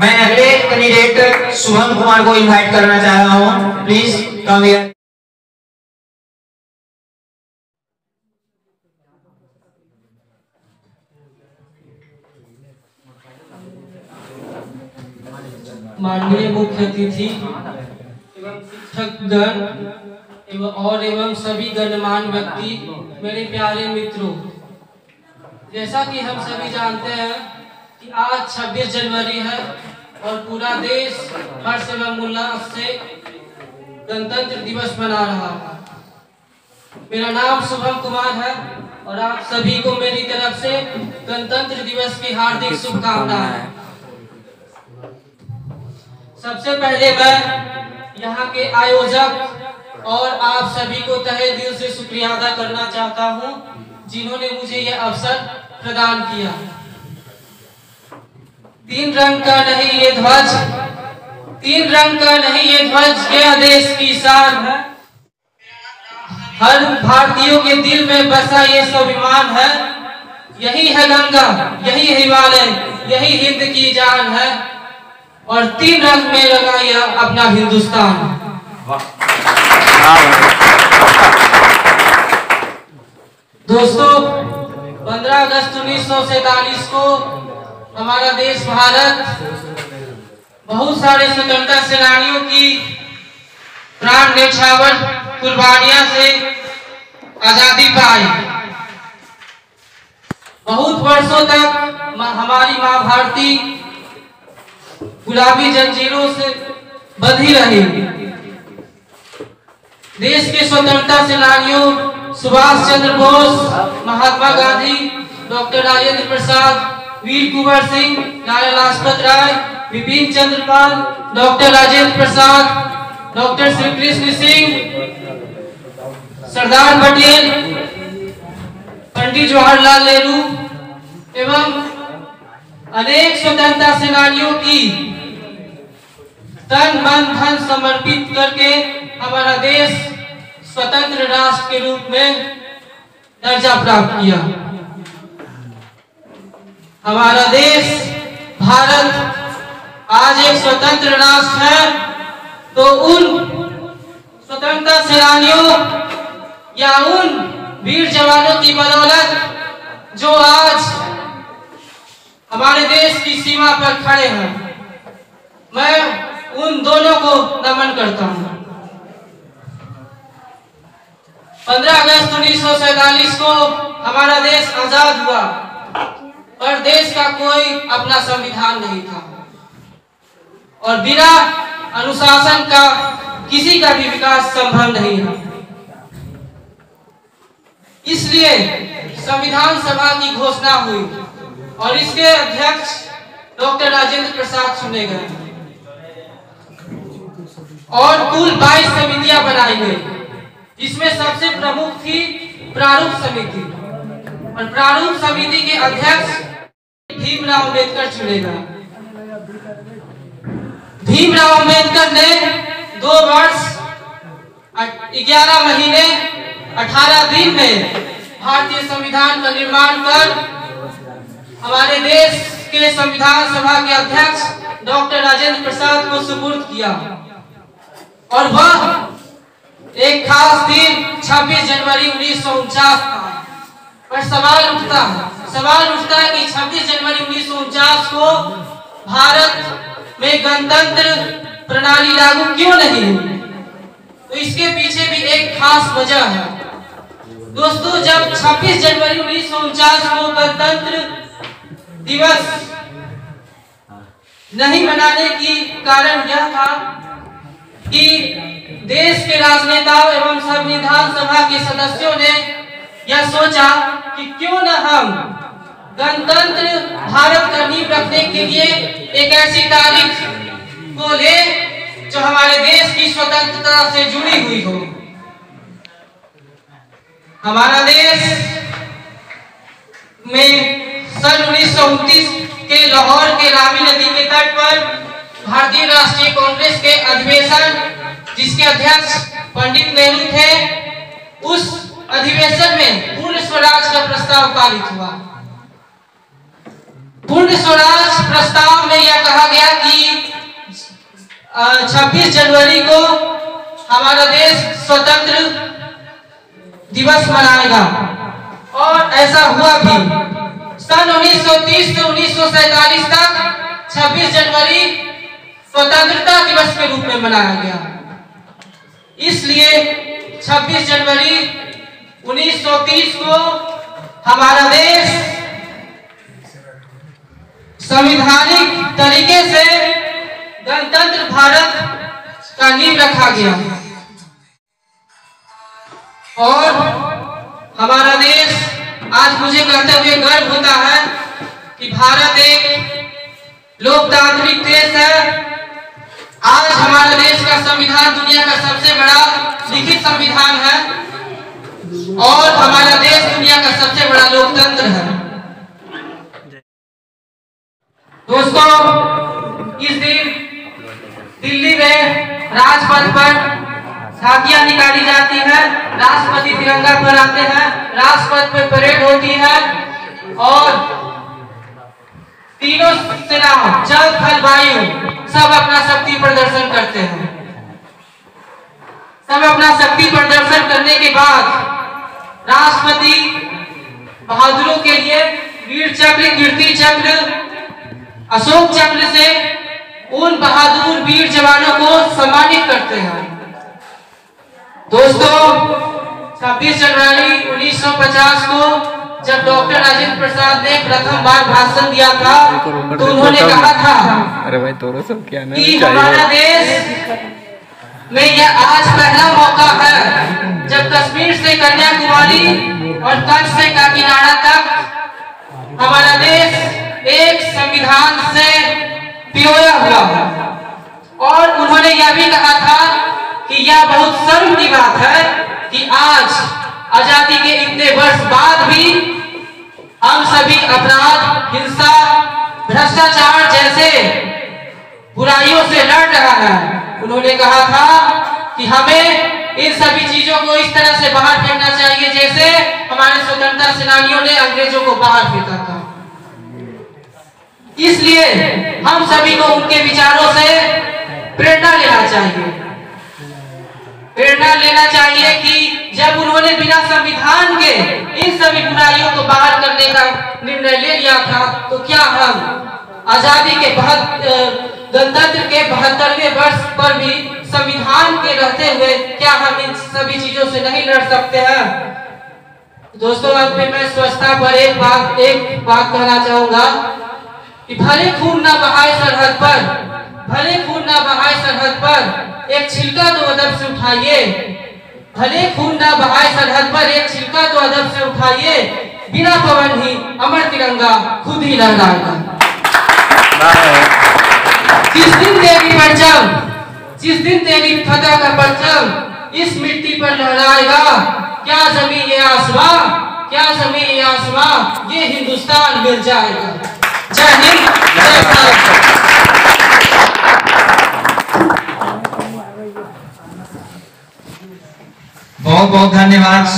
मैं अगले कैंडिडेट शुभम कुमार को इनवाइट करना चाह रहा हूं। Please come here. माननीय मुख्य अतिथि एवं शिक्षकगण एवं सभी गणमान्य व्यक्ति, मेरे प्यारे मित्रों, जैसा कि हम सभी जानते हैं कि आज 26 जनवरी है और पूरा देश हर्ष एवं उल्लास से गणतंत्र दिवस मना रहा है। मेरा नाम शुभम कुमार है और आप सभी को मेरी तरफ से गणतंत्र दिवस की हार्दिक शुभकामनाएं। सबसे पहले मैं यहाँ के आयोजक और आप सभी को तहे दिल से शुक्रिया अदा करना चाहता हूँ, जिन्होंने मुझे यह अवसर प्रदान किया। 3 रंग का नहीं ये ध्वज, 3 रंग का नहीं ये ध्वज, यह देश की शान है। हर भारतीयों के दिल में बसा ये स्वाभिमान है। यही है गंगा, यही हिमालय, यही हिंद की जान है और 3 रंग में लगा यह अपना हिंदुस्तान। दोस्तों, 15 अगस्त 1947 को हमारा देश भारत बहुत सारे स्वतंत्रता सेनानियों की प्राण न्यौछावर कुर्बानियां से आजादी पाई। बहुत वर्षों तक हमारी मां भारती गुलाबी जंजीरों से बंधी रही। देश के स्वतंत्रता सेनानियों सुभाष चंद्र बोस, महात्मा गांधी, डॉक्टर राजेंद्र प्रसाद, वीर कुंवर सिंह, लाला लाजपत राय, विपिन चंद्र पाल, डॉक्टर राजेंद्र प्रसाद, डॉक्टर श्री कृष्ण सिंह, सरदार पटेल, पंडित जवाहरलाल नेहरू एवं अनेक स्वतंत्रता सेनानियों की तन मन धन समर्पित करके हमारा देश स्वतंत्र राष्ट्र के रूप में दर्जा प्राप्त किया। हमारा देश भारत आज एक स्वतंत्र राष्ट्र है, तो उन स्वतंत्रता सेनानियों या उन वीर जवानों की बदौलत जो आज हमारे देश की सीमा पर खड़े हैं, मैं उन दोनों को नमन करता हूं। 15 अगस्त 1947 को हमारा देश आजाद हुआ, पर देश का कोई अपना संविधान नहीं था और बिना अनुशासन का किसी का भी विकास संभव नहीं है। इसलिए संविधान सभा की घोषणा हुई और इसके अध्यक्ष डॉक्टर राजेंद्र प्रसाद चुने गए और कुल 22 समितियां बनाई गई, जिसमें सबसे प्रमुख थी प्रारूप समिति और प्रारूप समिति के अध्यक्ष भीमराव अम्बेडकर चुने गए। भीमराव अम्बेडकर ने 2 वर्ष 11 महीने 18 दिन में भारतीय संविधान का निर्माण कर हमारे देश के संविधान सभा के अध्यक्ष डॉक्टर राजेंद्र प्रसाद को सुपुर्द किया और वह एक खास दिन 26 जनवरी 1949 पर सवाल उठता है कि 26 जनवरी 1949 को भारत में गणतंत्र प्रणाली लागू क्यों नहीं हुई। तो इसके पीछे भी एक खास वजह है। दोस्तों, जब 26 जनवरी 1949 को गणतंत्र दिवस नहीं मनाने की कारण यह था कि देश के राजनेताओं एवं संविधान सभा के सदस्यों ने यह सोचा कि क्यों न हम गणतंत्र भारत का नींव रखने के लिए एक ऐसी तारीख को ले जो हमारे देश की स्वतंत्रता से जुड़ी हुई हो। हमारा देश में सन 1929 के लाहौर के रावी नदी के तट पर भारतीय राष्ट्रीय कांग्रेस के अधिवेशन, जिसके अध्यक्ष पंडित नेहरू थे, उस अधिवेशन में पूर्ण स्वराज का प्रस्ताव पारित हुआ। पूर्ण स्वराज प्रस्ताव में यह कहा गया कि 26 जनवरी को हमारा देश स्वतंत्र दिवस मनाएगा और ऐसा हुआ भी। सन 1930 से 1947 तक 26 जनवरी स्वतंत्रता दिवस के रूप में मनाया गया। इसलिए 26 जनवरी 1930 को हमारा देश संवैधानिक तरीके से गणतंत्र भारत का नींव रखा गया और हमारा देश आज मुझे कहते हुए गर्व होता है कि भारत एक लोकतांत्रिक देश है। आज हमारे देश का संविधान दुनिया का सबसे बड़ा लिखित संविधान है और हमारा देश दुनिया का सबसे बड़ा लोकतंत्र है। दोस्तों, इस दिन दिल्ली में राजपथ पर झांकियां निकाली जाती है, राष्ट्रपति तिरंगा फहराते हैं, राजपथ पर परेड होती है और तीनों सेनाओं जल थल वायु सब अपना शक्ति प्रदर्शन करते हैं। सब अपना शक्ति प्रदर्शन करने के बाद राष्ट्रपति बहादुरों के लिए वीर चक्र, कीर्ति चक्र, अशोक चक्र से उन बहादुर वीर जवानों को सम्मानित करते हैं। दोस्तों, 26 जनवरी 1950 को जब डॉक्टर राजेंद्र प्रसाद ने प्रथम बार भाषण दिया था तो उन्होंने कहा था कि हमारा देश में यह आज पहला मौका है जब कश्मीर से कन्याकुमारी और कच्छ से काकीनाडा तक हमारा देश एक संविधान से पिरोया हुआ है। और उन्होंने यह भी कहा था कि यह बहुत शर्म की बात है कि आज आजादी के इतने वर्ष बाद भी हम सभी अपराध, हिंसा, भ्रष्टाचार जैसे बुराइयों से लड़ रहा है। उन्होंने कहा था कि हमें इन सभी चीजों को इस तरह से बाहर फेंकना चाहिए जैसे हमारे स्वतंत्रता सेनानियों ने अंग्रेजों को बाहर फेंका था। इसलिए हम सभी को उनके विचारों से प्रेरणा लेना चाहिए। प्रेरणा लेना चाहिए कि जब उन्होंने बिना संविधान के इन सभी बुराइयों को बाहर करने का निर्णय ले लिया था तो क्या हम आजादी के गणतंत्र के 72वें वर्ष पर भी संविधान के रहते हुए क्या हम इन सभी चीजों से नहीं लड़ सकते हैं? दोस्तों, अंत में मैं स्वच्छता पर एक बात कहना चाहूंगा कि भले खून ना बहाए सरहद पर, भले खून ना बहाए सरहद पर एक छिलका तो अदब से उठाइए। भले खून ना बहाए सरहद पर एक छिलका तो अदब से उठाइए। बिना पवन ही अमर तिरंगा खुद ही लहराएगा। जिस दिन तेरी परचम, जिस दिन तेरी फतह का परचम इस मिट्टी पर लहराएगा, क्या जमीन ये आसमां, क्या जमीन ये आसमां, ये हिंदुस्तान मिल जाएगा। जय हिंद, जय भारत। बहुत बहुत धन्यवाद।